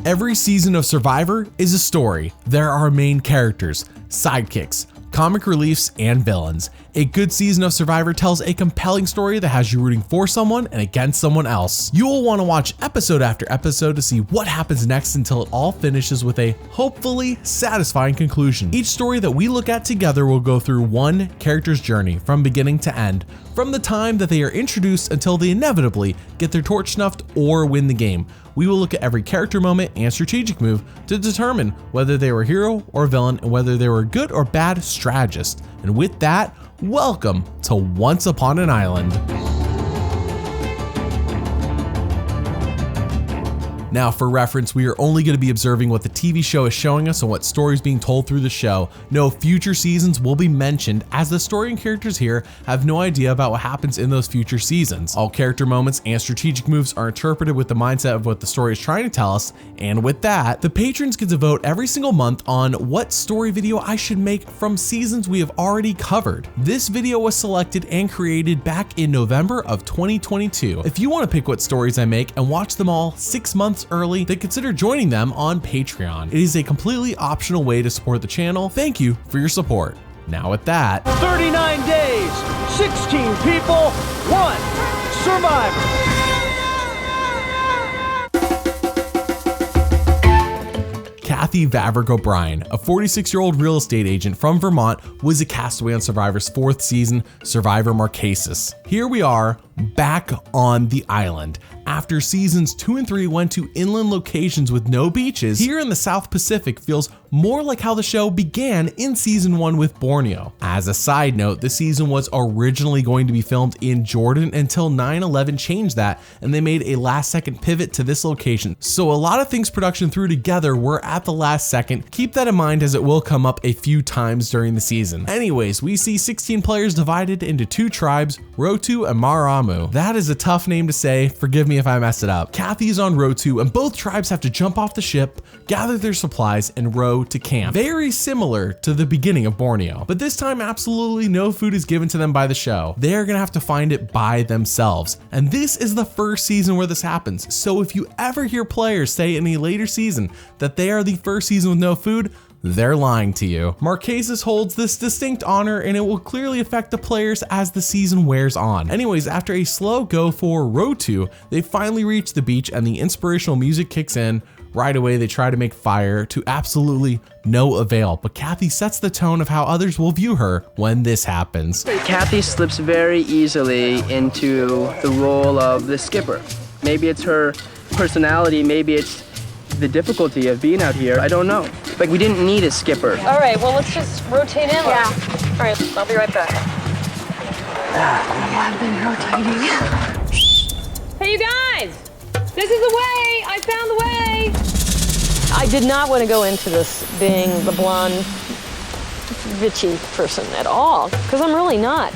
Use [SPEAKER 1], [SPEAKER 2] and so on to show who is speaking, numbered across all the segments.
[SPEAKER 1] Every season of Survivor is a story. There are main characters, sidekicks, comic reliefs, and villains. A good season of Survivor tells a compelling story that has you rooting for someone and against someone else. You will want to watch episode after episode to see what happens next until it all finishes with a hopefully satisfying conclusion. Each story that we look at together will go through one character's journey from beginning to end, from the time that they are introduced until they inevitably get their torch snuffed or win the game. We will look at every character moment and strategic move to determine whether they were hero or villain and whether they were a good or bad strategist. And with that, welcome to Once Upon an Island. Now, for reference, we are only going to be observing what the TV show is showing us and what stories being told through the show. No future seasons will be mentioned, as the story and characters here have no idea about what happens in those future seasons. All character moments and strategic moves are interpreted with the mindset of what the story is trying to tell us, and with that, the patrons get to vote every single month on what story video I should make from seasons we have already covered. This video was selected and created back in November of 2022. If you want to pick what stories I make and watch them all 6 months early, then consider joining them on Patreon. It is a completely optional way to support the channel. Thank you for your support. Now with that,
[SPEAKER 2] 39 days, 16 people, 1 survivor.
[SPEAKER 1] Kathy Vavrick O'Brien, a 46-year-old real estate agent from Vermont, was a castaway on Survivor's 4th season, Survivor Marquesas. Here we are, back on the island. After seasons 2 and 3 went to inland locations with no beaches, here in the South Pacific feels more like how the show began in season 1 with Borneo. As a side note, the season was originally going to be filmed in Jordan until 9/11 changed that, and they made a last-second pivot to this location. So a lot of things production threw together were at the last second. Keep that in mind, as it will come up a few times during the season. Anyways, we see 16 players divided into 2 tribes, Rotu and Maramu. That is a tough name to say, forgive me if I mess it up. Kathy is on Rotu, and both tribes have to jump off the ship, gather their supplies, and row to camp. Very similar to the beginning of Borneo, but this time absolutely no food is given to them by the show. They are gonna have to find it by themselves, and this is the first season where this happens. So if you ever hear players say in a later season that they are the first season with no food, they're lying to you. Marquesas holds this distinct honor, and it will clearly affect the players as the season wears on. Anyways, after a slow go for Rotu, they finally reach the beach and the inspirational music kicks in. Right away, they try to make fire to absolutely no avail, but Kathy sets the tone of how others will view her when this happens.
[SPEAKER 3] Kathy slips very easily into the role of the skipper. Maybe it's her personality, maybe it's the difficulty of being out here, I don't know. Like, we didn't need a skipper.
[SPEAKER 4] All right, well, let's just rotate in. Yeah. All right, I'll be right back.
[SPEAKER 5] I've been rotating.
[SPEAKER 4] Hey, you guys! This is the way! I found the way! I did not want to go into this being the blonde, bitchy person at all, because I'm really not.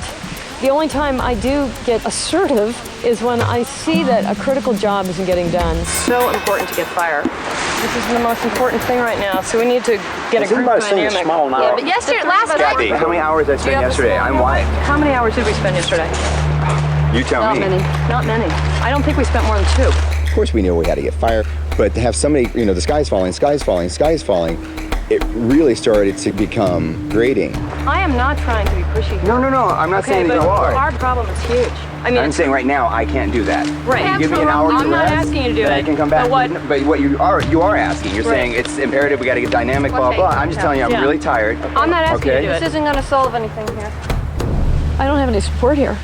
[SPEAKER 4] The only time I do get assertive is when I see that a critical job isn't getting done. So important to get fire. This is the most important thing right now, so we need to get a group dynamic.
[SPEAKER 5] Small now. Yeah, but yesterday, last night.
[SPEAKER 6] Kathy, how many hours did I spend yesterday? I'm white.
[SPEAKER 4] How many hours did we spend yesterday?
[SPEAKER 6] You tell me.
[SPEAKER 4] Not many. Not many. I don't think we spent more than 2.
[SPEAKER 7] Of course we knew we had to get fire, but to have somebody, the sky's falling, it really started to become grating.
[SPEAKER 4] I am not trying to be pushy.
[SPEAKER 6] No, I'm not saying that you are.
[SPEAKER 4] Our problem is huge. I mean,
[SPEAKER 6] I'm saying right now I can't do that.
[SPEAKER 4] Right.
[SPEAKER 6] You give me an hour to rest.
[SPEAKER 4] I'm not asking you to do it.
[SPEAKER 6] I can come back. But what you are asking. You're
[SPEAKER 4] Right.
[SPEAKER 6] saying it's imperative. We got to get dynamic. Blah blah. I'm just telling you, I'm really tired.
[SPEAKER 4] I'm not asking you to do it.
[SPEAKER 5] This isn't going to solve anything here.
[SPEAKER 4] I don't have any support here.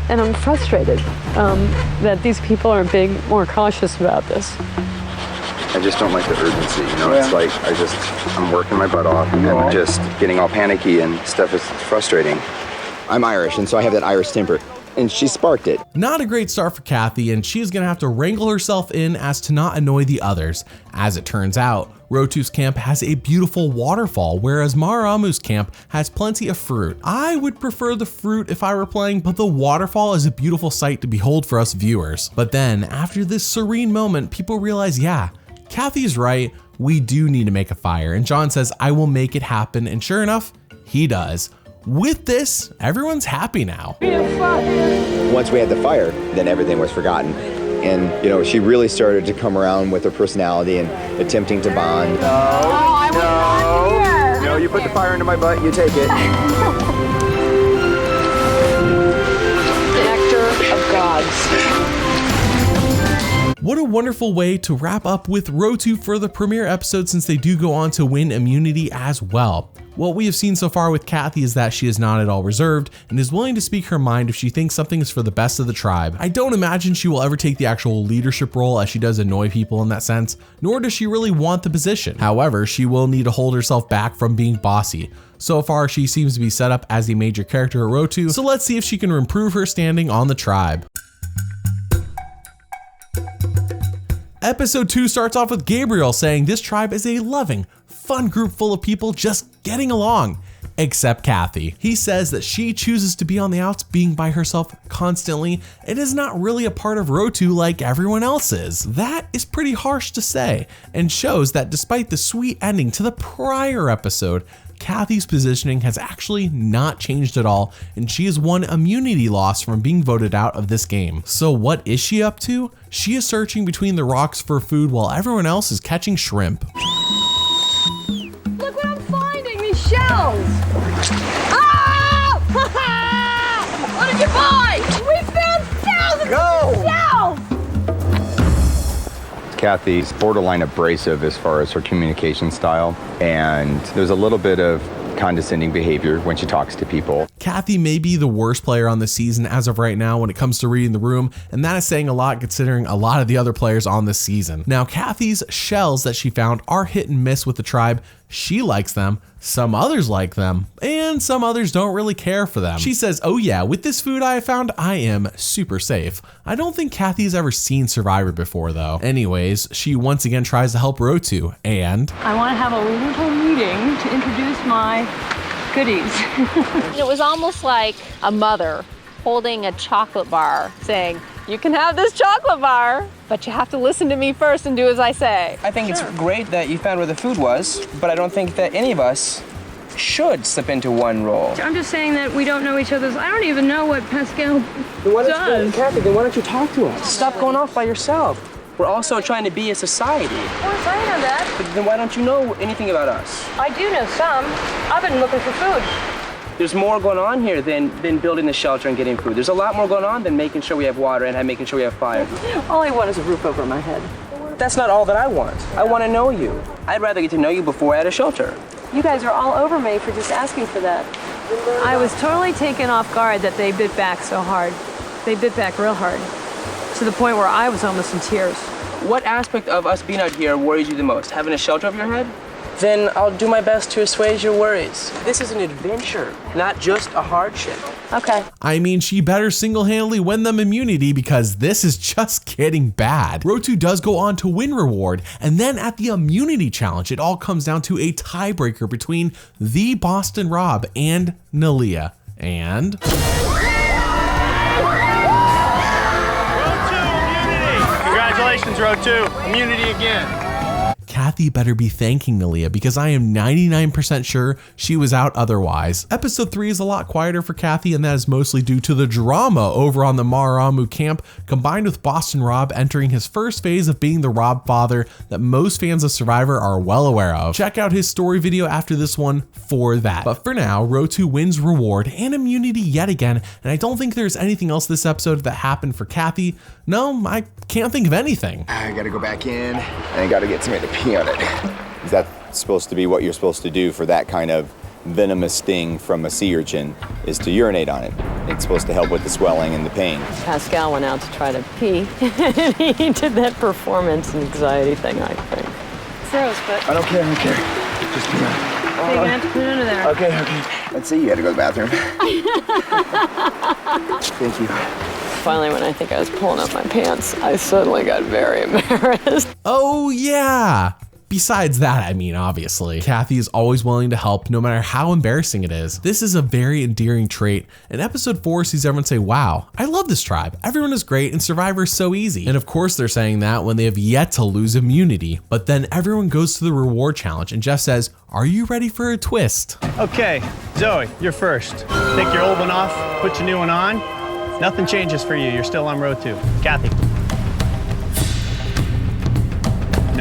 [SPEAKER 4] And I'm frustrated that these people are being more cautious about this.
[SPEAKER 6] I just don't like the urgency. It's like I'm working my butt off and I'm just getting all panicky and stuff is frustrating.
[SPEAKER 7] I'm Irish, and so I have that Irish temper, and she sparked it.
[SPEAKER 1] Not a great start for Kathy, and she's gonna have to wrangle herself in as to not annoy the others. As it turns out, Rotu's camp has a beautiful waterfall, whereas Maramu's camp has plenty of fruit. I would prefer the fruit if I were playing, but the waterfall is a beautiful sight to behold for us viewers. But then, after this serene moment, people realize, yeah, Kathy's right, we do need to make a fire, and John says, I will make it happen, and sure enough, he does. With this, everyone's happy now.
[SPEAKER 7] Once we had the fire, then everything was forgotten. And, you know, she really started to come around with her personality and attempting to bond. No, you put the fire into my butt, you take it.
[SPEAKER 4] Nectar of gods.
[SPEAKER 1] What a wonderful way to wrap up with Rotu for the premiere episode, since they do go on to win immunity as well. What we have seen so far with Kathy is that she is not at all reserved and is willing to speak her mind if she thinks something is for the best of the tribe. I don't imagine she will ever take the actual leadership role, as she does annoy people in that sense, nor does she really want the position. However, she will need to hold herself back from being bossy. So far, she seems to be set up as a major character at Rotu, so let's see if she can improve her standing on the tribe. Episode 2 starts off with Gabriel saying this tribe is a loving, fun group full of people just getting along, except Kathy. He says that she chooses to be on the outs, being by herself constantly, and is not really a part of Rotu like everyone else is. That is pretty harsh to say, and shows that despite the sweet ending to the prior episode, Kathy's positioning has actually not changed at all, and she has won immunity loss from being voted out of this game. So what is she up to? She is searching between the rocks for food while everyone else is catching shrimp.
[SPEAKER 4] Look what I'm finding, these shells! Ah! What did you find? We found thousands of shells!
[SPEAKER 7] Kathy's borderline abrasive as far as her communication style, and there's a little bit of condescending behavior when she talks to people.
[SPEAKER 1] Kathy may be the worst player on the season as of right now when it comes to reading the room, and that is saying a lot considering a lot of the other players on this season. Now, Kathy's shells that she found are hit and miss with the tribe. She likes them, some others like them, and some others don't really care for them. She says, oh yeah, with this food I have found, I am super safe. I don't think Kathy's ever seen Survivor before though. Anyways, she once again tries to help Rotu, and
[SPEAKER 4] I want to have a little meeting to introduce my goodies.
[SPEAKER 5] It was almost like a mother holding a chocolate bar saying, you can have this chocolate bar, but you have to listen to me first and do as I say.
[SPEAKER 3] I think it's great that you found where the food was, but I don't think that any of us should slip into one role.
[SPEAKER 4] I'm just saying that we don't know each other's. I don't even know what Pascal does.
[SPEAKER 3] Kathy, then why don't you talk to us? Stop going off by yourself. We're also trying to be a society.
[SPEAKER 4] Of course, I know that.
[SPEAKER 3] But then why don't you know anything about us?
[SPEAKER 4] I do know some. I've been looking for food.
[SPEAKER 3] There's more going on here than building the shelter and getting food. There's a lot more going on than making sure we have water and making sure we have fire.
[SPEAKER 4] All I want is a roof over my head.
[SPEAKER 3] That's not all that I want. I want to know you. I'd rather get to know you before I had a shelter.
[SPEAKER 4] You guys are all over me for just asking for that. I was totally taken off guard that they bit back so hard. They bit back real hard, to the point where I was almost in tears.
[SPEAKER 3] What aspect of us being out here worries you the most? Having a shelter over your head? Then I'll do my best to assuage your worries. This is an adventure, not just a hardship.
[SPEAKER 4] Okay.
[SPEAKER 1] I mean, she better single-handedly win them immunity, because this is just getting bad. Rotu does go on to win reward, and then at the immunity challenge, it all comes down to a tiebreaker between the Boston Rob and Nalia. And
[SPEAKER 2] Congratulations, Rotu. Immunity again.
[SPEAKER 1] Kathy better be thanking Nalia, because I am 99% sure she was out otherwise. Episode 3 is a lot quieter for Kathy, and that is mostly due to the drama over on the Maramu camp, combined with Boston Rob entering his first phase of being the Rob father that most fans of Survivor are well aware of. Check out his story video after this one for that. But for now, Rotu wins reward and immunity yet again, and I don't think there's anything else this episode that happened for Kathy. No, I can't think of anything.
[SPEAKER 7] I gotta go back in and I gotta get somebody to pee on it. Is that supposed to be what you're supposed to do for that kind of venomous sting from a sea urchin, is to urinate on it? It's supposed to help with the swelling and the pain.
[SPEAKER 4] Pascal went out to try to pee. He did that performance anxiety thing, I think. Gross, but
[SPEAKER 7] I don't care. Just pee on it.
[SPEAKER 4] you're gonna have to put it under there.
[SPEAKER 7] Okay. Let's see, you had to go to the bathroom. Thank you.
[SPEAKER 4] Finally, when I think I was pulling up my pants, I suddenly got very embarrassed.
[SPEAKER 1] Oh yeah! Besides that, I mean, obviously, Kathy is always willing to help no matter how embarrassing it is. This is a very endearing trait, and episode 4 sees everyone say, wow, I love this tribe. Everyone is great and Survivor is so easy. And of course they're saying that when they have yet to lose immunity. But then everyone goes to the reward challenge and Jeff says, are you ready for a twist?
[SPEAKER 2] Okay, Zoe, you're first. Take your old one off, put your new one on. Nothing changes for you. You're still on row 2. Kathy.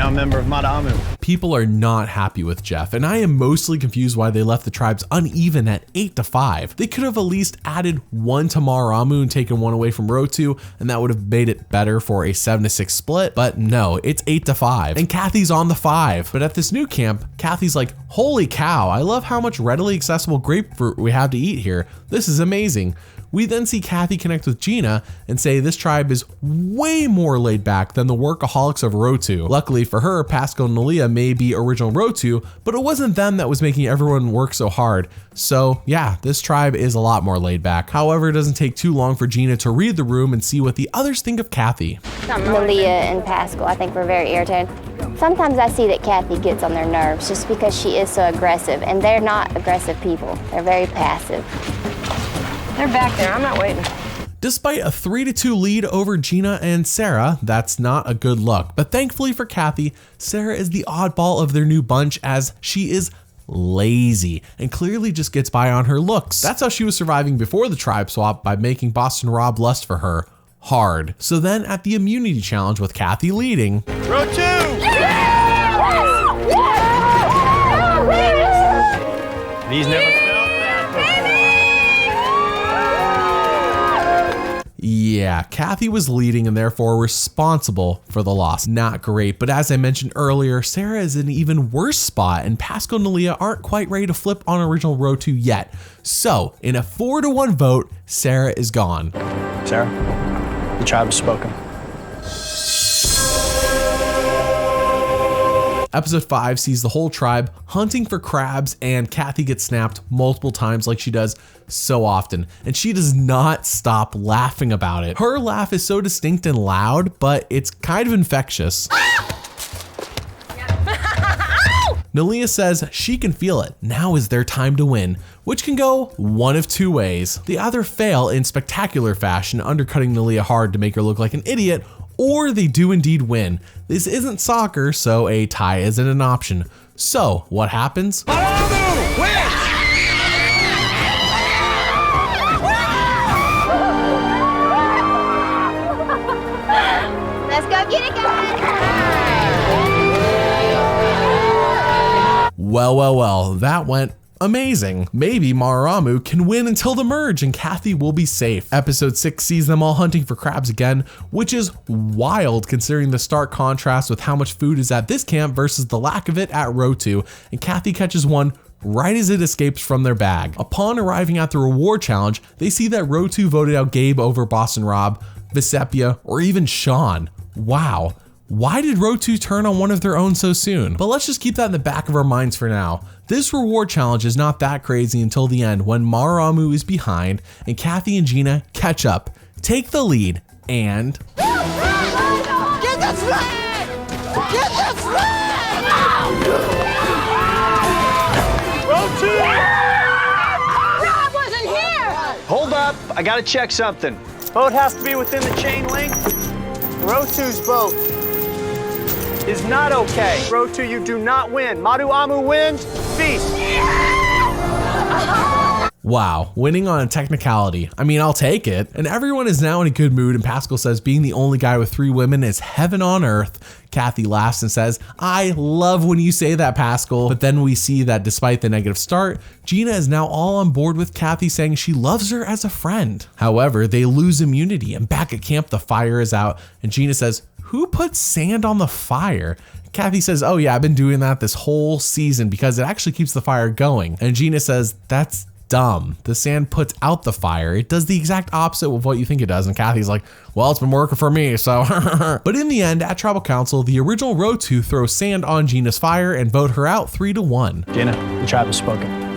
[SPEAKER 2] now a member of Mada'amu.
[SPEAKER 1] People are not happy with Jeff, and I am mostly confused why they left the tribes uneven at 8-5. They could have at least added one to Mara'amu and taken one away from Rotu, and that would have made it better for a 7-6 split, but no, it's 8-5. And Kathy's on the 5. But at this new camp, Kathy's like, holy cow, I love how much readily accessible grapefruit we have to eat here. This is amazing. We then see Kathy connect with Gina and say this tribe is way more laid back than the workaholics of Rotu. Luckily for her, Pascal and Nalia may be original Rotu, but it wasn't them that was making everyone work so hard. So yeah, this tribe is a lot more laid back. However, it doesn't take too long for Gina to read the room and see what the others think of Kathy.
[SPEAKER 8] Nalia and Pascal, I think, were very irritated. Sometimes I see that Kathy gets on their nerves just because she is so aggressive, and they're not aggressive people. They're very passive.
[SPEAKER 4] They're back there, I'm not waiting.
[SPEAKER 1] Despite a 3-2 lead over Gina and Sarah, that's not a good look. But thankfully for Kathy, Sarah is the oddball of their new bunch as she is lazy and clearly just gets by on her looks. That's how she was surviving before the tribe swap, by making Boston Rob lust for her hard. So then at the immunity challenge with Kathy leading,
[SPEAKER 2] Row 2! These never felt that before.
[SPEAKER 1] yeah, Kathy was leading and therefore responsible for the loss. Not great, but as I mentioned earlier, Sarah is in an even worse spot and Pascal and Nalia aren't quite ready to flip on original Row 2 yet. So in a 4-1 vote, Sarah is gone.
[SPEAKER 2] Sarah, the tribe has spoken.
[SPEAKER 1] Episode 5 sees the whole tribe hunting for crabs and Kathy gets snapped multiple times like she does so often, and she does not stop laughing about it. Her laugh is so distinct and loud, but it's kind of infectious. Nalia says she can feel it. Now is their time to win, which can go one of two ways. They either fail in spectacular fashion, undercutting Nalia hard to make her look like an idiot, or they do indeed win. This isn't soccer, so a tie isn't an option. So what happens?
[SPEAKER 8] Let's go get it, guys!
[SPEAKER 1] Well, that went amazing. Maybe Mara'amu can win until the merge and Kathy will be safe. Episode 6 sees them all hunting for crabs again, which is wild considering the stark contrast with how much food is at this camp versus the lack of it at Row 2, and Kathy catches one right as it escapes from their bag. Upon arriving at the reward challenge, they see that Row 2 voted out Gabe over Boston Rob, Visepia, or even Sean. Wow. Why did Row 2 turn on one of their own so soon? But let's just keep that in the back of our minds for now. This reward challenge is not that crazy until the end when Mara'amu is behind and Kathy and Gina catch up, take the lead, and...
[SPEAKER 8] Get the flag! Get the flag!
[SPEAKER 2] Row 2!
[SPEAKER 8] Rob wasn't here!
[SPEAKER 2] Hold up, I gotta check something. Boat has to be within the chain link. Row 2's boat is not okay. Row 2, you do not win. Mada'amu wins, feast.
[SPEAKER 1] Wow, winning on a technicality. I mean, I'll take it. And everyone is now in a good mood, and Pascal says being the only guy with 3 women is heaven on earth. Kathy laughs and says, I love when you say that, Pascal. But then we see that despite the negative start, Gina is now all on board with Kathy saying she loves her as a friend. However, they lose immunity, and back at camp, the fire is out, and Gina says, who put sand on the fire? Kathy says, oh yeah, I've been doing that this whole season because it actually keeps the fire going. And Gina says, that's dumb. The sand puts out the fire. It does the exact opposite of what you think it does. And Kathy's like, well, it's been working for me, so. But in the end, at Tribal Council, the original Row 2 throws sand on Gina's fire and vote her out 3-1.
[SPEAKER 2] Gina, the tribe has spoken.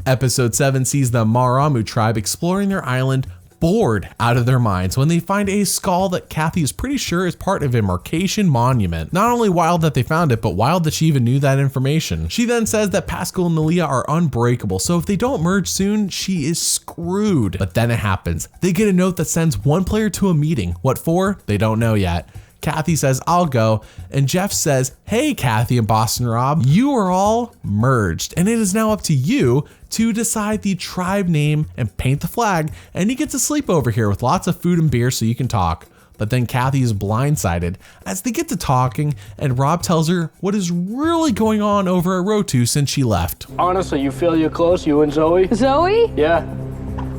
[SPEAKER 1] Episode 7 sees the Mara'amu tribe exploring their island, bored out of their minds when they find a skull that Kathy is pretty sure is part of a Marquesian monument. Not only wild that they found it, but wild that she even knew that information. She then says that Pascal and Nalia are unbreakable, so if they don't merge soon, she is screwed. But then it happens. They get a note that sends one player to a meeting. What for? They don't know yet. Kathy says, I'll go. And Jeff says, hey, Kathy and Boston Rob, you are all merged. And it is now up to you to decide the tribe name and paint the flag. And you get to sleep over here with lots of food and beer so you can talk. But then Kathy is blindsided as they get to talking, and Rob tells her what is really going on over at Rotu since she left.
[SPEAKER 9] Honestly, you feel you're close, you and Zoe?
[SPEAKER 4] Zoe?
[SPEAKER 9] Yeah,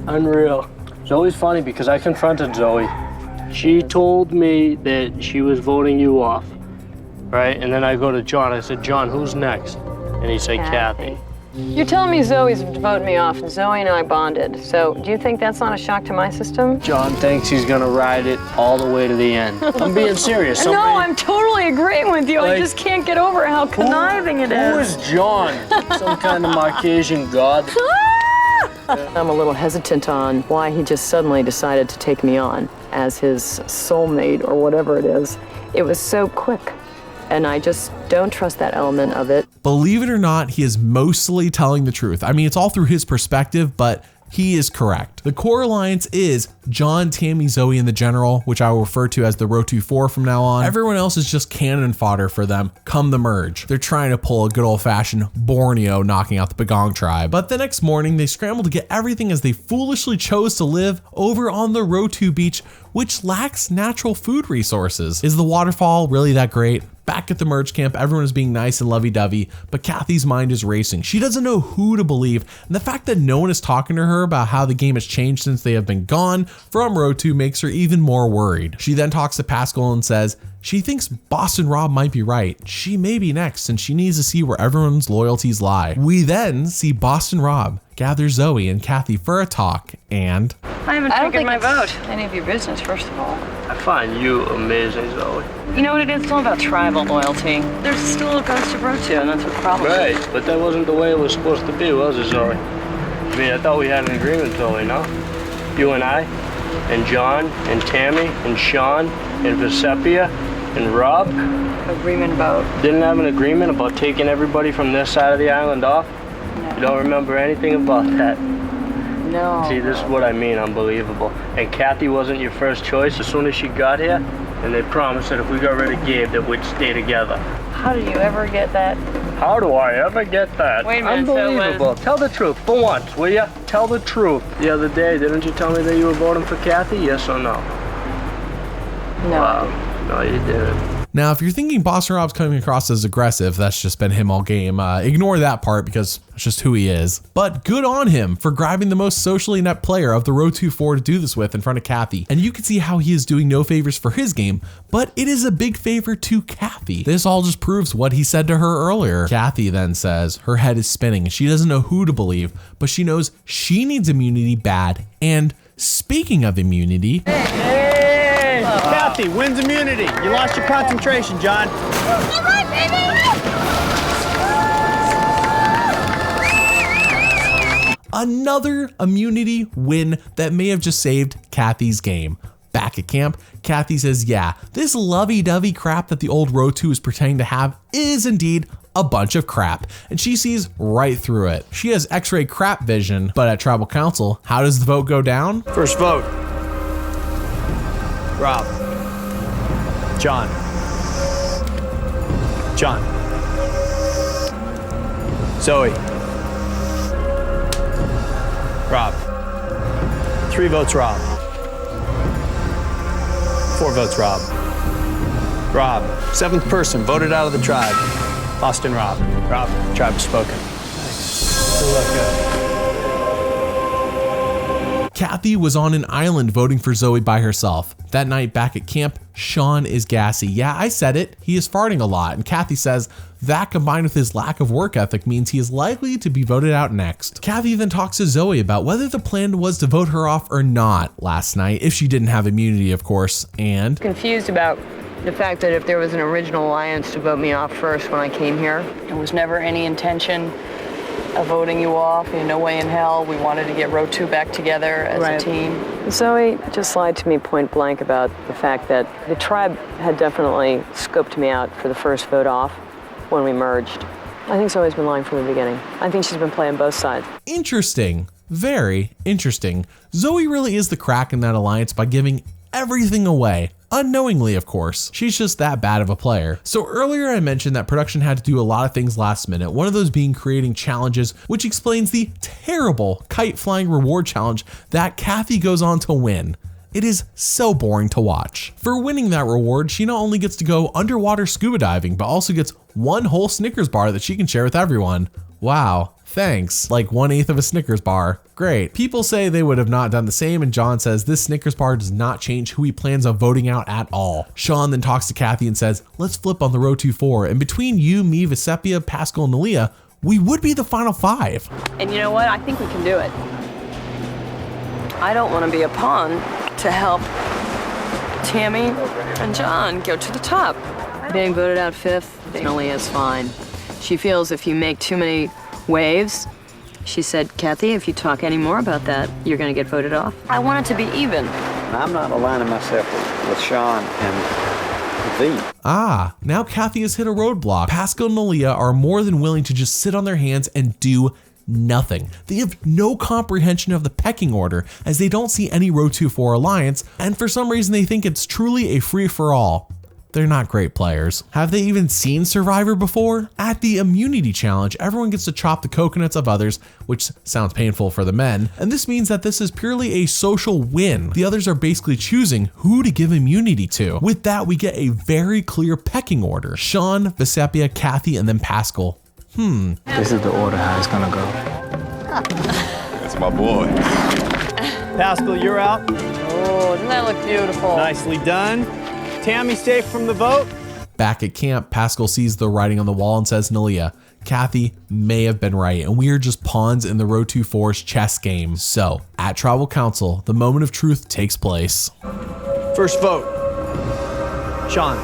[SPEAKER 9] unreal. Zoe's funny because I confronted Zoe. She told me that she was voting you off, right? And then I go to John, I said, John, who's next? And he said, Kathy.
[SPEAKER 4] You're telling me Zoe's voting me off, and Zoe and I bonded. So do you think that's not a shock to my system?
[SPEAKER 9] John thinks he's gonna ride it all the way to the end. I'm being serious.
[SPEAKER 4] No, I'm totally agreeing with you. I just can't get over how conniving it is.
[SPEAKER 9] Who is John? Some kind of Marquesian god?
[SPEAKER 4] I'm a little hesitant on why he just suddenly decided to take me on as his soulmate or whatever it is. It was so quick, and I just don't trust that element of it.
[SPEAKER 1] Believe it or not, he is mostly telling the truth. I mean, it's all through his perspective, but he is correct. The core alliance is John, Tammy, Zoe, and the General, which I will refer to as the Rotu 4 from now on. Everyone else is just cannon fodder for them come the merge. They're trying to pull a good old-fashioned Borneo, knocking out the Pagong tribe. But the next morning, they scramble to get everything as they foolishly chose to live over on the Rotu beach, which lacks natural food resources. Is the waterfall really that great? Back at the merge camp, everyone is being nice and lovey-dovey, but Kathy's mind is racing. She doesn't know who to believe, and the fact that no one is talking to her about how the game has changed since they have been gone from Rotu makes her even more worried. She then talks to Pascal and says she thinks Boston Rob might be right. She may be next, and she needs to see where everyone's loyalties lie. We then see Boston Rob gather Zoe and Kathy for a talk, and
[SPEAKER 4] I haven't taken my vote. Any of your business, first of all.
[SPEAKER 9] I find you amazing, Zoe.
[SPEAKER 4] You know what it is? It's all about tribal loyalty. There's still a ghost of Rotu, and that's what the problem is.
[SPEAKER 9] Right, but that wasn't the way it was supposed to be, was it, Zoe? I mean, I thought we had an agreement, Zoe, no? You and I, and John, and Tammy, and Sean, and Vesepia, and Rob.
[SPEAKER 4] Agreement about?
[SPEAKER 9] Didn't have an agreement about taking everybody from this side of the island off?
[SPEAKER 4] No.
[SPEAKER 9] You don't remember anything about that?
[SPEAKER 4] No.
[SPEAKER 9] See, this is what I mean, unbelievable. And Kathy wasn't your first choice as soon as she got here, and they promised that if we got rid of Gabe, that we'd stay together.
[SPEAKER 4] How did you ever get that?
[SPEAKER 9] How do I ever get that?
[SPEAKER 4] Wait a minute,
[SPEAKER 9] unbelievable. Tell the truth, for once, will ya? Tell the truth. The other day, didn't you tell me that you were voting for Kathy? Yes or no?
[SPEAKER 4] No.
[SPEAKER 9] Wow. No, you didn't.
[SPEAKER 1] now, if you're thinking Boston Rob's coming across as aggressive, that's just been him all game. Ignore that part because it's just who he is. But good on him for grabbing the most socially inept player of the Rotu 4 to do this with in front of Kathy. And you can see how he is doing no favors for his game, but it is a big favor to Kathy. This all just proves what he said to her earlier. Kathy then says her head is spinning and she doesn't know who to believe, but she knows she needs immunity bad. And speaking of immunity,
[SPEAKER 2] Kathy wins immunity. You lost your concentration, John.
[SPEAKER 8] Come on, baby!
[SPEAKER 1] another immunity win that may have just saved Kathy's game. Back at camp, Kathy says, yeah, this lovey-dovey crap that the old Rotu is pretending to have is indeed a bunch of crap, and she sees right through it. She has x-ray crap vision, but at tribal council, how does the vote go down?
[SPEAKER 2] First vote. Rob. John. John. Zoe. Rob. 3 votes Rob. 4 votes Rob. Rob, 7th person voted out of the tribe. Boston Rob. Rob, tribe has spoken. Thanks. Good luck,
[SPEAKER 1] Kathy was on an island voting for Zoe by herself. That night back at camp, Sean is gassy. Yeah, I said it. He is farting a lot, and Kathy says that combined with his lack of work ethic means he is likely to be voted out next. Kathy then talks to Zoe about whether the plan was to vote her off or not last night, if she didn't have immunity, of course, and
[SPEAKER 4] Confused about the fact that if there was an original alliance to vote me off first when I came here, there was never any intention of voting you off. No way in hell. We wanted to get Rotu back together as a team. Zoe just lied to me point blank about the fact that the tribe had definitely scoped me out for the first vote off when we merged. I think Zoe's been lying from the beginning. I think she's been playing both sides.
[SPEAKER 1] interesting, very interesting. Zoe really is the crack in that alliance by giving everything away. Unknowingly, of course. She's just that bad of a player. So earlier I mentioned that production had to do a lot of things last minute, one of those being creating challenges, which explains the terrible kite flying reward challenge that Kathy goes on to win. It is so boring to watch. For winning that reward, she not only gets to go underwater scuba diving, but also gets one whole Snickers bar that she can share with everyone. Wow, thanks. Like 1/8 of a Snickers bar. Great. People say they would have not done the same, and John says this Snickers bar does not change who he plans on voting out at all. Sean then talks to Kathy and says, let's flip on the row 2-4, and between you, me, Vesepia, Pascal, and Nalia, we would be the final 5.
[SPEAKER 10] And you know what? I think we can do it. I don't want to be a pawn to help Tammy and John go to the top.
[SPEAKER 11] Being voted out 5th, Nalia is fine. She feels if you make too many waves, she said, Kathy, if you talk any more about that, you're going to get voted off.
[SPEAKER 10] I want it to be even.
[SPEAKER 12] I'm not aligning myself with Sean and V.
[SPEAKER 1] Ah, now Kathy has hit a roadblock. Pascal and Nalia are more than willing to just sit on their hands and do nothing. They have no comprehension of the pecking order, as they don't see any row 2-4 alliance, and for some reason they think it's truly a free-for-all. They're not great players. Have they even seen Survivor before? At the immunity challenge, everyone gets to chop the coconuts of others, which sounds painful for the men, and this means that this is purely a social win. The others are basically choosing who to give immunity to. With that, we get a very clear pecking order. Sean, Vesepia, Kathy, and then Pascal.
[SPEAKER 12] This is the order how it's gonna go.
[SPEAKER 7] That's my boy.
[SPEAKER 2] Pascal, you're out.
[SPEAKER 10] Oh, doesn't that look beautiful?
[SPEAKER 2] Nicely done. Tammy safe from the vote.
[SPEAKER 1] Back at camp, Pascal sees the writing on the wall and says, Nalia, Kathy may have been right, and we are just pawns in the row 2-4's chess game. So, at Tribal Council, the moment of truth takes place.
[SPEAKER 2] First vote. Sean.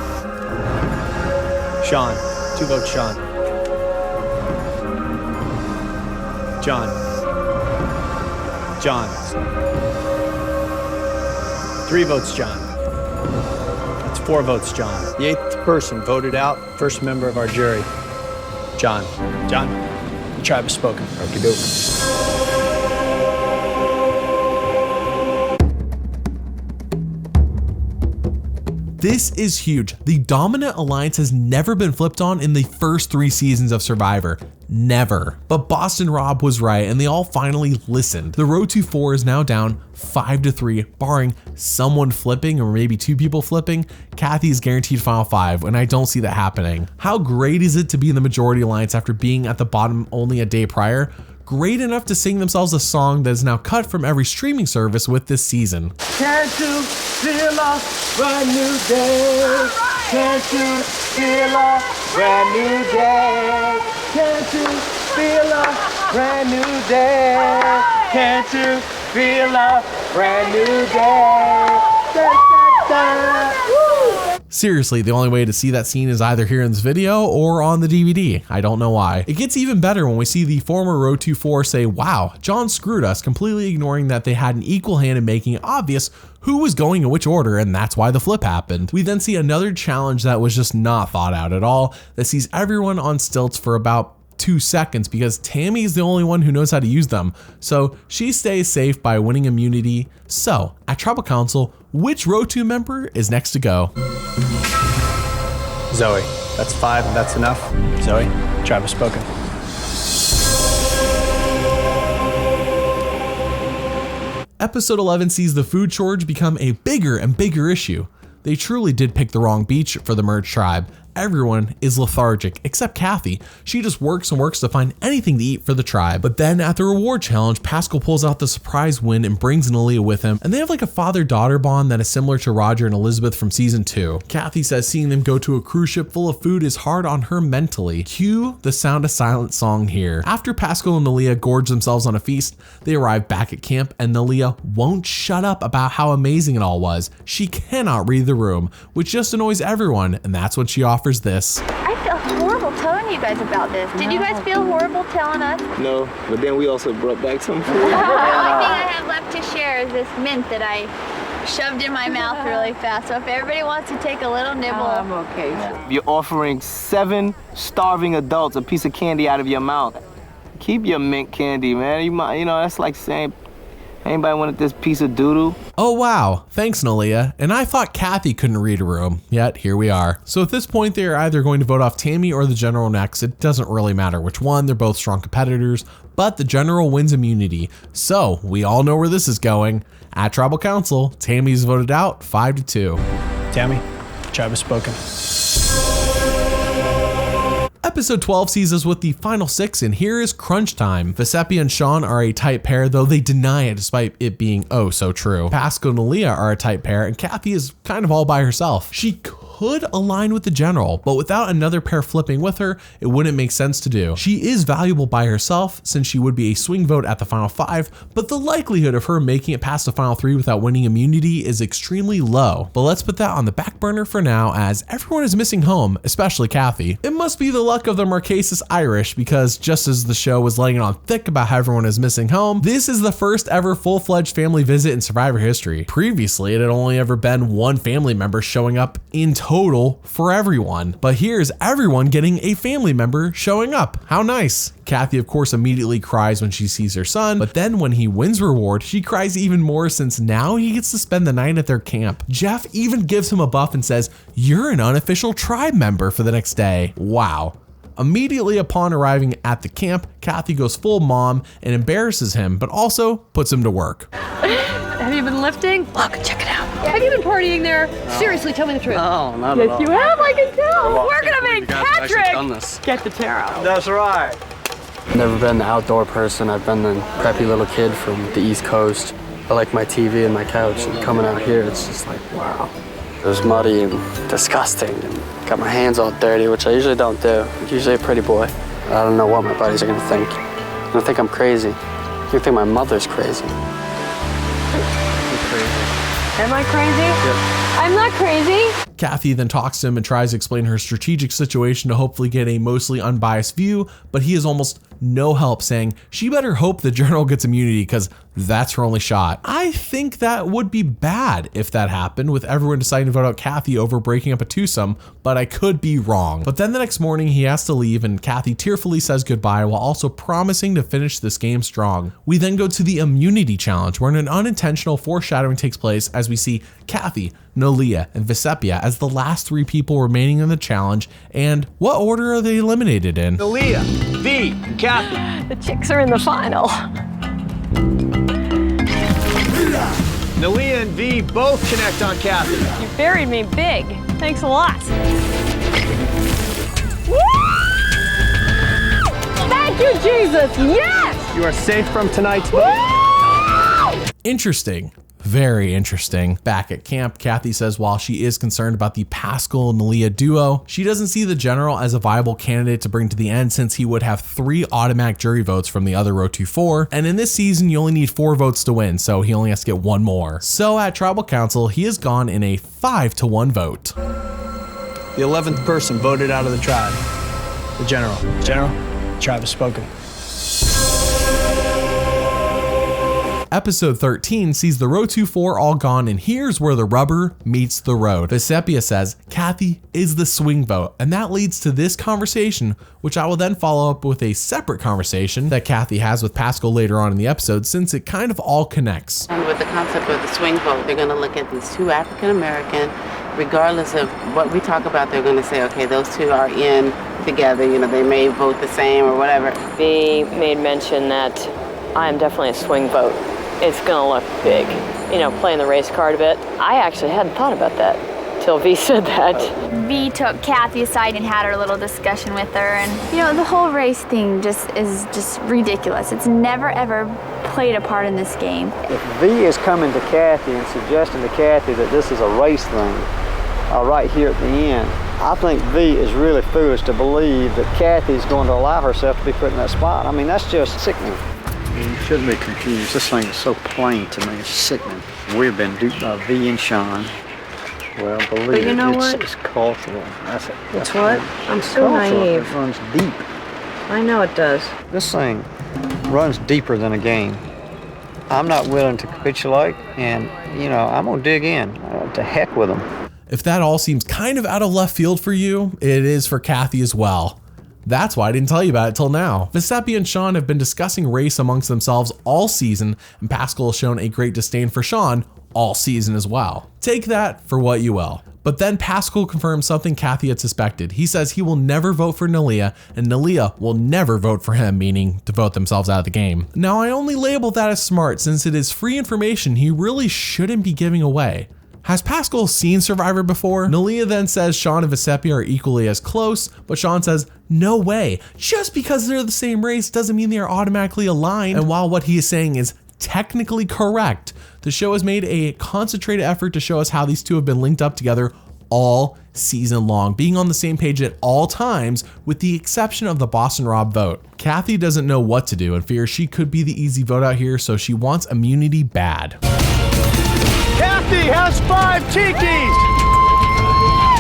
[SPEAKER 2] Sean. 2 votes, Sean. John. John. 3 votes, John. That's 4 votes, John. The 8th person voted out, first member of our jury. John. John, the tribe has spoken.
[SPEAKER 12] Okie doke.
[SPEAKER 1] This is huge. The dominant alliance has never been flipped on in the first 3 seasons of Survivor. Never. But Boston Rob was right, and they all finally listened. The row 2-4 is now down 5-3, barring someone flipping or maybe 2 people flipping. Kathy is guaranteed final 5, and I don't see that happening. How great is it to be in the majority alliance after being at the bottom only a day prior? Great enough to sing themselves a song that is now cut from every streaming service with this season.
[SPEAKER 9] Can't you feel a brand new day? Can't you feel a brand new day? Can't you feel a brand new day? Can't you feel a brand new day? Da, da, da.
[SPEAKER 1] Seriously, the only way to see that scene is either here in this video or on the DVD. I don't know why. It gets even better when we see the former row 2-4 say, wow, John screwed us, completely ignoring that they had an equal hand in making it obvious who was going in which order, and that's why the flip happened. We then see another challenge that was just not thought out at all, that sees everyone on stilts for about 2 seconds because Tammy is the only one who knows how to use them. So she stays safe by winning immunity. So at Tribal Council, which row 2 member is next to go?
[SPEAKER 2] Zoe. That's 5, and that's enough. Zoe, tribe has spoken.
[SPEAKER 1] Episode 11 sees the food shortage become a bigger and bigger issue. They truly did pick the wrong beach for the merged tribe. Everyone is lethargic except Kathy. She just works and works to find anything to eat for the tribe. But then at the reward challenge, Pascal pulls out the surprise win and brings Nalia with him, and they have like a father-daughter bond that is similar to Roger and Elizabeth from season 2. Kathy says seeing them go to a cruise ship full of food is hard on her mentally. Cue the Sound of Silence song here. After Pascal and Nalia gorge themselves on a feast, they arrive back at camp, and Nalia won't shut up about how amazing it all was. She cannot read the room, which just annoys everyone, and that's when she offers this.
[SPEAKER 8] I feel horrible telling you guys about this. Did you guys feel horrible telling us?
[SPEAKER 12] No, but then we also brought back some food.
[SPEAKER 8] The only thing I have left to share is this mint that I shoved in my mouth really fast. So if everybody wants to take a little nibble.
[SPEAKER 10] I'm okay.
[SPEAKER 3] You're offering 7 starving adults a piece of candy out of your mouth. Keep your mint candy, man. You know, that's like saying
[SPEAKER 13] Anybody wanted this piece of doodoo?
[SPEAKER 1] Oh wow, thanks Nalia. And I thought Kathy couldn't read a room, yet here we are. So at this point they are either going to vote off Tammy or the general next. It doesn't really matter which one, they're both strong competitors, but the general wins immunity. So we all know where this is going. At Tribal Council, Tammy's voted out 5-2.
[SPEAKER 14] Tammy, tribe has spoken.
[SPEAKER 1] Episode 12 sees us with the final 6, and here is crunch time. Vecepia and Sean are a tight pair, though they deny it despite it being oh so true. Pascal and Nalia are a tight pair, and Kathy is kind of all by herself. She could align with the general, but without another pair flipping with her, it wouldn't make sense to do. She is valuable by herself since she would be a swing vote at the final 5, but the likelihood of her making it past the final 3 without winning immunity is extremely low. But let's put that on the back burner for now, as everyone is missing home, especially Kathy. It must be the luck of the Marquesas Irish, because just as the show was laying it on thick about how everyone is missing home, this is the first ever full-fledged family visit in Survivor history. Previously, it had only ever been one family member showing up in total for everyone, but here's everyone getting a family member showing up. How nice. Kathy of course immediately cries when she sees her son, but then when he wins reward, she cries even more since now he gets to spend the night at their camp. Jeff even gives him a buff and says, "You're an unofficial tribe member for the next day." Wow. Immediately upon arriving at the camp, Kathy goes full mom and embarrasses him, but also puts him to work.
[SPEAKER 15] Have you been lifting? Look, check it out. Have you been partying there? Seriously, tell me the truth.
[SPEAKER 12] No, not at all.
[SPEAKER 15] Yes, you have, I can tell. We're gonna make
[SPEAKER 12] You guys have actually done
[SPEAKER 15] Patrick
[SPEAKER 12] this.
[SPEAKER 15] get the tarot.
[SPEAKER 2] That's right.
[SPEAKER 3] Never been an outdoor person. I've been a preppy little kid from the East Coast. I like my TV and my couch, and coming out here, it's just like, wow. It was muddy and disgusting, and got my hands all dirty, which I usually don't do. I'm usually a pretty boy. I don't know what my buddies are gonna think. They're gonna think I'm crazy. They're gonna think my mother's crazy.
[SPEAKER 15] Am I crazy?
[SPEAKER 3] Yep.
[SPEAKER 15] I'm not crazy.
[SPEAKER 1] Kathy then talks to him and tries to explain her strategic situation to hopefully get a mostly unbiased view, but he is almost no help, saying she better hope the general gets immunity because that's her only shot. I think that would be bad if that happened, with everyone deciding to vote out Kathy over breaking up a twosome, but I could be wrong. But then the next morning he has to leave and Kathy tearfully says goodbye while also promising to finish this game strong. We then go to the immunity challenge, where an unintentional foreshadowing takes place as we see Kathy, Nalia, and Vecepia as the last 3 people remaining in the challenge. And what order are they eliminated in?
[SPEAKER 2] Nalia, V, Kathy.
[SPEAKER 15] The chicks are in the final.
[SPEAKER 2] Nalia and V both connect on Kathy.
[SPEAKER 15] You buried me big. Thanks a lot. Woo! Thank you, Jesus. Yes!
[SPEAKER 2] You are safe from tonight's vote.
[SPEAKER 1] Interesting. Very interesting. Back at camp, Kathy says while she is concerned about the Pascal and Nalia duo, she doesn't see the general as a viable candidate to bring to the end since he would have 3 automatic jury votes from the other row 2-4, and in this season you only need 4 votes to win, so he only has to get 1 more. So at Tribal Council, he is gone in a 5-1 vote.
[SPEAKER 14] The 11th person voted out of the tribe. The general. General, the tribe has spoken.
[SPEAKER 1] Episode 13 sees the row 2-4 all gone, and here's where the rubber meets the road. Vecepia says Kathy is the swing vote, and that leads to this conversation, which I will then follow up with a separate conversation that Kathy has with Pascal later on in the episode, since it kind of all connects.
[SPEAKER 16] And with the concept of the swing vote, they're going to look at these 2 African American, regardless of what we talk about, they're going to say, okay, those 2 are in together, you know, they may vote the same or whatever.
[SPEAKER 4] V made mention that I am definitely a swing vote. It's gonna look big, you know, playing the race card a bit. I actually hadn't thought about that till V said that.
[SPEAKER 8] V took Kathy aside and had her little discussion with her, and you know, the whole race thing is just ridiculous. It's never ever played a part in this game.
[SPEAKER 12] If V is coming to Kathy and suggesting to Kathy that this is a race thing, right here at the end, I think V is really foolish to believe that Kathy's going to allow herself to be put in that spot. I mean, that's just sickening. You shouldn't be confused. This thing is so plain to me. It's sickening. We've been duped by V and Sean. Well, believe
[SPEAKER 11] but you know
[SPEAKER 12] it.
[SPEAKER 11] what?
[SPEAKER 12] It's cultural. That's it.
[SPEAKER 11] It's what? I'm so
[SPEAKER 12] cultural.
[SPEAKER 11] naive.
[SPEAKER 12] It runs deep.
[SPEAKER 11] I know it does.
[SPEAKER 12] This thing runs deeper than a game. I'm not willing to capitulate, and, you know, I'm going to dig in. To heck with them.
[SPEAKER 1] If that all seems kind of out of left field for you, it is for Kathy as well. That's why I didn't tell you about it till now. Vecepia and Sean have been discussing race amongst themselves all season, and Pascal has shown a great disdain for Sean all season as well. Take that for what you will. But then Pascal confirms something Kathy had suspected. He says he will never vote for Nalia, and Nalia will never vote for him, meaning to vote themselves out of the game. Now, I only label that as smart since it is free information he really shouldn't be giving away. Has Pascal seen Survivor before? Nalia then says Sean and Vecepia are equally as close, but Sean says, no way. Just because they're the same race doesn't mean they are automatically aligned. And while what he is saying is technically correct, the show has made a concentrated effort to show us how these two have been linked up together all season long, being on the same page at all times, with the exception of the Boston Rob vote. Kathy doesn't know what to do and fears she could be the easy vote out here, so she wants immunity bad.
[SPEAKER 2] Kathy has 5 tikis!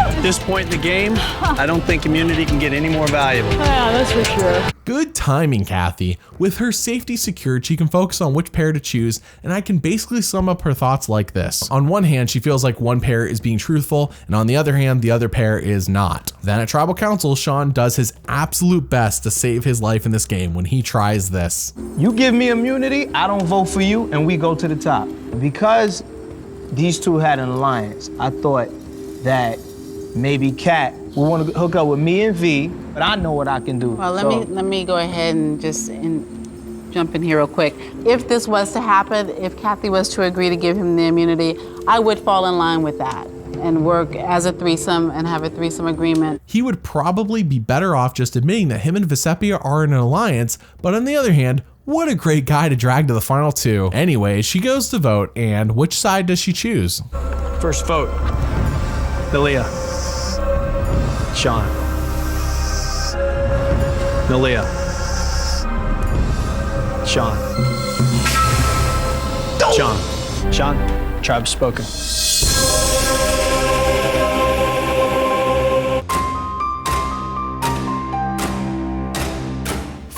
[SPEAKER 14] At this point in the game, I don't think immunity can get any more valuable.
[SPEAKER 4] Yeah, that's for sure.
[SPEAKER 1] Good timing, Kathy. With her safety secured, she can focus on which pair to choose, and I can basically sum up her thoughts like this. On one hand, she feels like one pair is being truthful, and on the other hand, the other pair is not. Then at Tribal Council, Sean does his absolute best to save his life in this game when he tries this.
[SPEAKER 13] You give me immunity, I don't vote for you, and we go to the top. Because these two had an alliance, I thought that maybe Kat will want to hook up with me and V, but I know what I can do.
[SPEAKER 16] Well, let me go ahead and just jump in here real quick. If this was to happen, if Kathy was to agree to give him the immunity, I would fall in line with that and work as a threesome and have a threesome agreement.
[SPEAKER 1] He would probably be better off just admitting that him and Vecepia are in an alliance, but on the other hand, what a great guy to drag to the final 2. Anyway, she goes to vote, and which side does she choose?
[SPEAKER 14] First vote, Nalia. Sean. Nalia. Sean. Sean. Sean. Tribe spoken.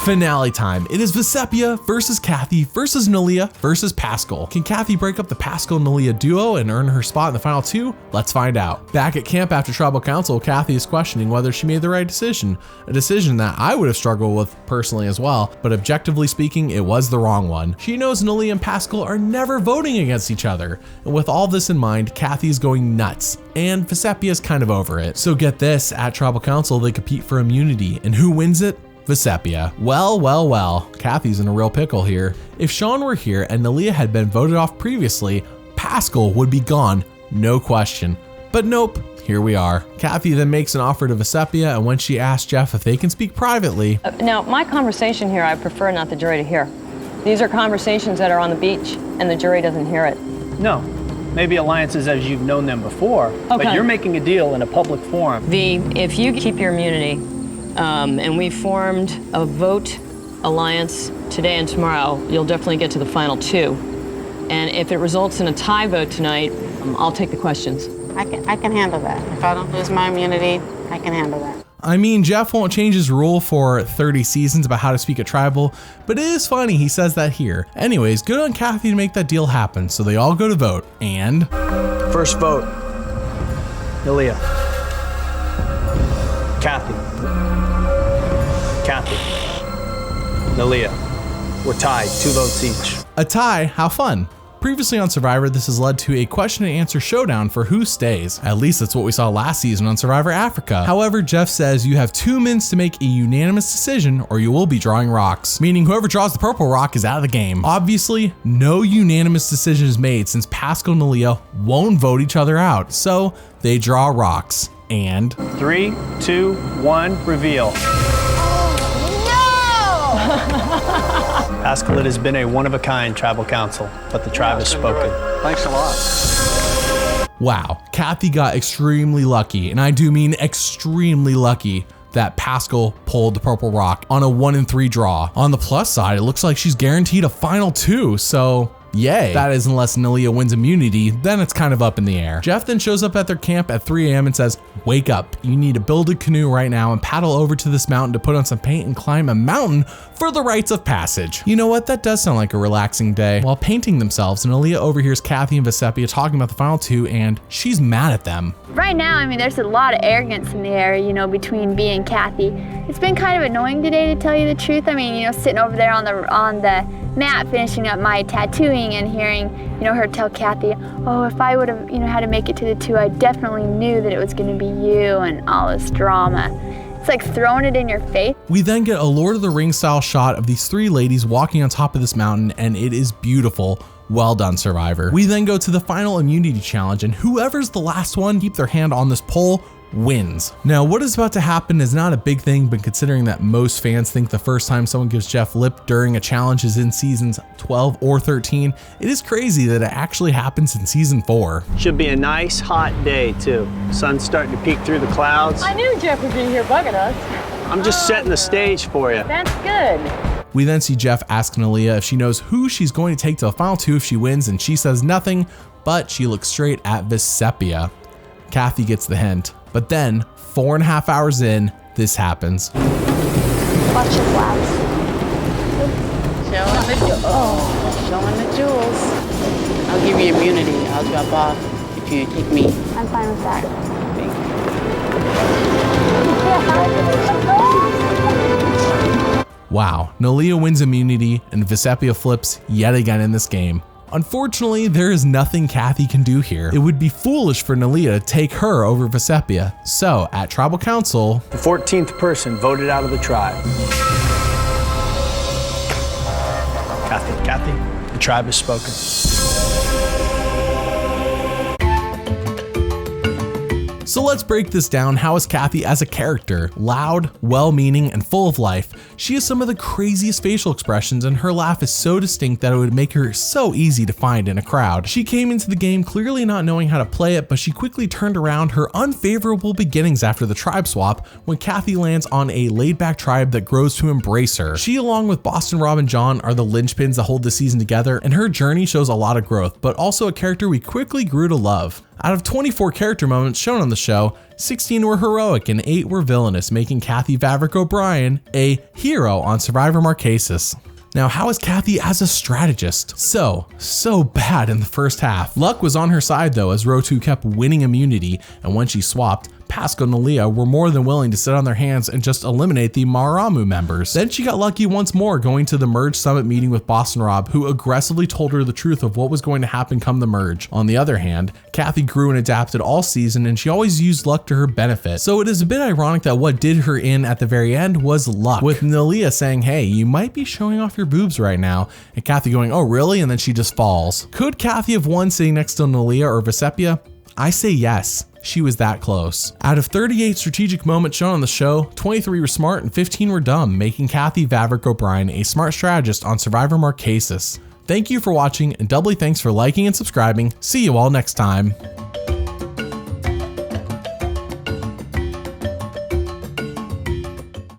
[SPEAKER 1] Finale time. It is Vecepia versus Kathy versus Nalia versus Pascal. Can Kathy break up the Pascal-Nalia duo and earn her spot in the final 2? Let's find out. Back at camp after Tribal Council, Kathy is questioning whether she made the right decision. A decision that I would have struggled with personally as well, but objectively speaking, it was the wrong one. She knows Nalia and Pascal are never voting against each other. And with all this in mind, Kathy is going nuts, and Vecepia is kind of over it. So get this, at Tribal Council, they compete for immunity, and who wins it? Vecepia. Well, Kathy's in a real pickle here. If Sean were here and Nalia had been voted off previously, Pascal would be gone, no question. But nope, here we are. Kathy then makes an offer to Vecepia, and when she asks Jeff if they can speak privately.
[SPEAKER 4] Now, my conversation here, I prefer not the jury to hear. These are conversations that are on the beach, and the jury doesn't hear it.
[SPEAKER 14] No, maybe alliances as you've known them before, but you're making a deal in a public forum.
[SPEAKER 4] V, if you keep your immunity, and we formed a vote alliance today and tomorrow, you'll definitely get to the final 2. And if it results in a tie vote tonight, I'll take the questions.
[SPEAKER 16] I can handle that. If I don't lose my immunity, I can handle that.
[SPEAKER 1] I mean, Jeff won't change his rule for 30 seasons about how to speak at Tribal, but it is funny he says that here. Anyways, good on Kathy to make that deal happen, so they all go to vote, and...
[SPEAKER 14] First vote, Nalia. Kathy. Nalia. We're tied, 2 votes each.
[SPEAKER 1] A tie? How fun. Previously on Survivor, this has led to a question and answer showdown for who stays. At least that's what we saw last season on Survivor Africa. However, Jeff says you have 2 minutes to make a unanimous decision or you will be drawing rocks, meaning whoever draws the purple rock is out of the game. Obviously, no unanimous decision is made since Pascal and Nalia won't vote each other out, so they draw rocks. And
[SPEAKER 14] 3, 2, 1, reveal. Pascal, it has been a one-of-a-kind Tribal Council, but the tribe has spoken.
[SPEAKER 12] Thanks a lot.
[SPEAKER 1] Wow, Kathy got extremely lucky, and I do mean extremely lucky, that Pascal pulled the purple rock on a 1 in 3 draw. On the plus side, it looks like she's guaranteed a final 2, so Yay. That is, unless Nalia wins immunity, then it's kind of up in the air. Jeff then shows up at their camp at 3 a.m. and says, wake up, you need to build a canoe right now and paddle over to this mountain to put on some paint and climb a mountain for the rites of passage. You know what, that does sound like a relaxing day. While painting themselves, Nalia overhears Kathy and Vesepia talking about the final two, and she's mad at them.
[SPEAKER 8] Right now, I mean, there's a lot of arrogance in the air, you know, between B and Kathy. It's been kind of annoying today, to tell you the truth. I mean, you know, sitting over there on the mat finishing up my tattooing and hearing, you know, her tell Kathy, oh, if I would have, you know, had to make it to the two, I definitely knew that it was going to be you, and all this drama. It's like throwing it in your face.
[SPEAKER 1] We then get a Lord of the Rings style shot of these three ladies walking on top of this mountain, and it is beautiful. Well done, Survivor. We then go to the final immunity challenge, and whoever's the last one to keep their hand on this pole wins. Now, what is about to happen is not a big thing, but considering that most fans think the first time someone gives Jeff lip during a challenge is in seasons 12 or 13, it is crazy that it actually happens in season 4.
[SPEAKER 2] Should be a nice hot day too. Sun's starting to peek through the clouds.
[SPEAKER 15] I knew Jeff would be here bugging us.
[SPEAKER 2] I'm just setting the stage for you.
[SPEAKER 15] That's good.
[SPEAKER 1] We then see Jeff ask Nalia if she knows who she's going to take to the final two if she wins, and she says nothing, but she looks straight at Vesepia. Kathy gets the hint. But then, 4.5 hours in, this happens.
[SPEAKER 8] Watch your flags.
[SPEAKER 16] Showing the jewels. I'll give you immunity. I'll drop off if you take me.
[SPEAKER 8] I'm fine with that.
[SPEAKER 1] Wow, Nalia wins immunity and Vesepia flips yet again in this game. Unfortunately, there is nothing Kathy can do here. It would be foolish for Nalia to take her over Vesepia. So, at Tribal Council,
[SPEAKER 2] the 14th person voted out of the tribe.
[SPEAKER 14] Kathy, the tribe has spoken.
[SPEAKER 1] So let's break this down. How is Kathy as a character? Loud, well-meaning, and full of life. She has some of the craziest facial expressions, and her laugh is so distinct that it would make her so easy to find in a crowd. She came into the game clearly not knowing how to play it, but she quickly turned around her unfavorable beginnings after the tribe swap when Kathy lands on a laid-back tribe that grows to embrace her. She, along with Boston, Rob, and John, are the linchpins that hold the season together, and her journey shows a lot of growth, but also a character we quickly grew to love. Out of 24 character moments shown on the show, 16 were heroic and 8 were villainous, making Kathy Vavrick O'Brien a hero on Survivor Marquesas. Now, how is Kathy as a strategist? So bad in the first half. Luck was on her side though, as Row 2 kept winning immunity, and when she swapped, Pasco and Nalia were more than willing to sit on their hands and just eliminate the Maramu members. Then she got lucky once more, going to the Merge Summit meeting with Boston Rob, who aggressively told her the truth of what was going to happen come the merge. On the other hand, Kathy grew and adapted all season, and she always used luck to her benefit. So it is a bit ironic that what did her in at the very end was luck, with Nalia saying, hey, you might be showing off your boobs right now, and Kathy going, oh really? And then she just falls. Could Kathy have won sitting next to Nalia or Vesepia? I say yes. She was that close. Out of 38 strategic moments shown on the show, 23 were smart and 15 were dumb, making Kathy Vavrick O'Brien a smart strategist on Survivor Marquesas. Thank you for watching, and doubly thanks for liking and subscribing. See you all next time.